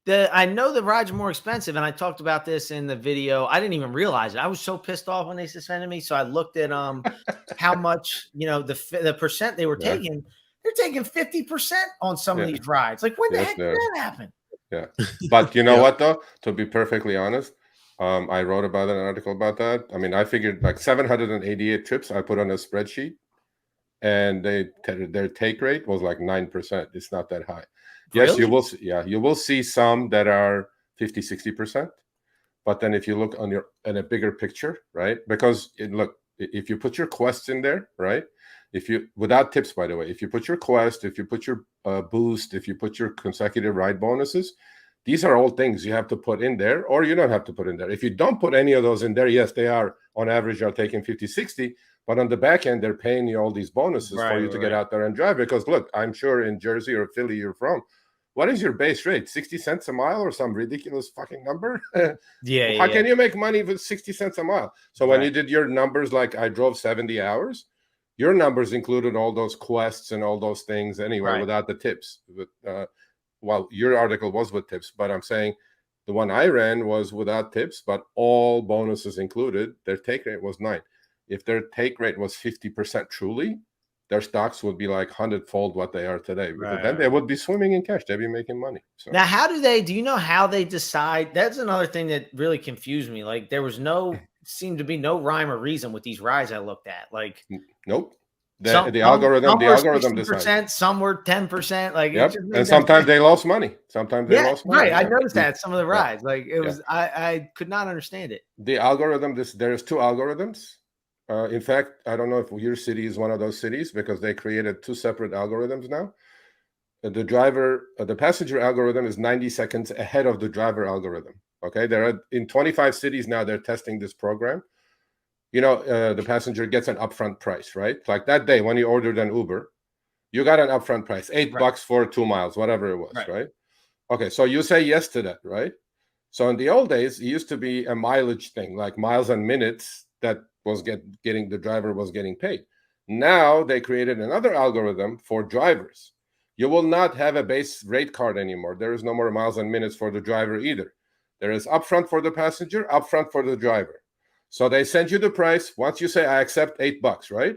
I know the rides are more expensive, and I talked about this in the video. I didn't even realize it. I was so pissed off when they suspended me. So I looked at how much, the percent they were taking. They're taking 50% on some of these rides. Like, when the heck did that happen? Yeah. But you know what, though? To be perfectly honest, I wrote about an article about that. I mean, I figured like 788 trips I put on a spreadsheet, and their take rate was like 9%. It's not that high. Yes, Really? you will see some that are 50, 60%. But then if you look in a bigger picture, right? Because if you put your Quest in there, right? Without tips, by the way, if you put your Quest, if you put your boost, if you put your consecutive ride bonuses, these are all things you have to put in there, or you don't have to put in there. If you don't put any of those in there, yes, they are on average are taking 50, 60, but on the back end, they're paying you all these bonuses for you to get out there and drive. Because look, I'm sure in Jersey or Philly you're from, what is your base rate? 60 cents a mile or some ridiculous fucking number? How can you make money with 60 cents a mile? So when you did your numbers, like I drove 70 hours, your numbers included all those quests and all those things anyway, without the tips. Well, your article was with tips, but I'm saying the one I ran was without tips, but all bonuses included. Their take rate was 9. If their take rate was 50% truly, their stocks would be like 100-fold what they are today. Because then they would be swimming in cash. They'd be making money. So. Now, do you know how they decide? That's another thing that really confused me. Like, there was seemed to be no rhyme or reason with these rides I looked at. Like, nope. The algorithm decides. Some were 10%. Like, and sometimes they lost money. Sometimes they lost money. Right. I noticed that some of the rides. Like, it was, I could not understand it. The algorithm, there's 2 algorithms. In fact, I don't know if your city is one of those cities, because they created 2 separate algorithms now. The passenger algorithm is 90 seconds ahead of the driver algorithm. Okay, in 25 cities now. They're testing this program. The passenger gets an upfront price, right? Like that day when you ordered an Uber, you got an upfront price, $8 for 2 miles, whatever it was, right? Okay, so you say yes to that, right? So in the old days, it used to be a mileage thing, like miles and minutes that was the driver was getting paid. Now they created another algorithm for drivers. You will not have a base rate card anymore. There is no more miles and minutes for the driver either. There is upfront for the passenger, upfront for the driver. So they send you the price. Once you say, I accept $8, right?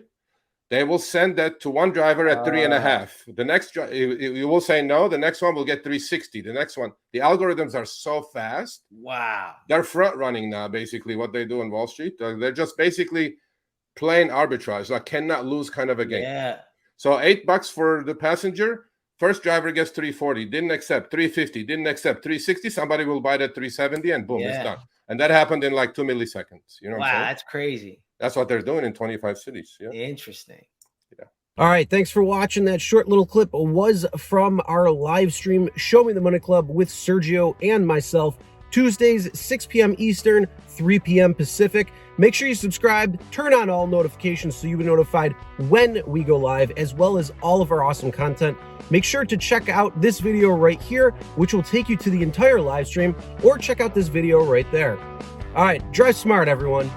They will send that to one driver at 3.5. The next, you will say no. The next one will get 360. The next one, the algorithms are so fast. Wow. They're front running now, basically, what they do on Wall Street. They're just basically playing arbitrage, like cannot lose kind of a game. Yeah. So $8 for the passenger. First driver gets 340, didn't accept 350, didn't accept 360. Somebody will buy it at 370, and boom, it's done. And that happened in like 2 milliseconds. You know what I'm saying? That's crazy. That's what they're doing in 25 cities. Yeah. Interesting. Yeah. All right. Thanks for watching. That short little clip was from our live stream, Show Me the Money Club with Sergio and myself, Tuesdays, 6 p.m. Eastern, 3 p.m. Pacific. Make sure you subscribe, turn on all notifications so you'll be notified when we go live, as well as all of our awesome content. Make sure to check out this video right here, which will take you to the entire live stream, or check out this video right there. All right, drive smart, everyone.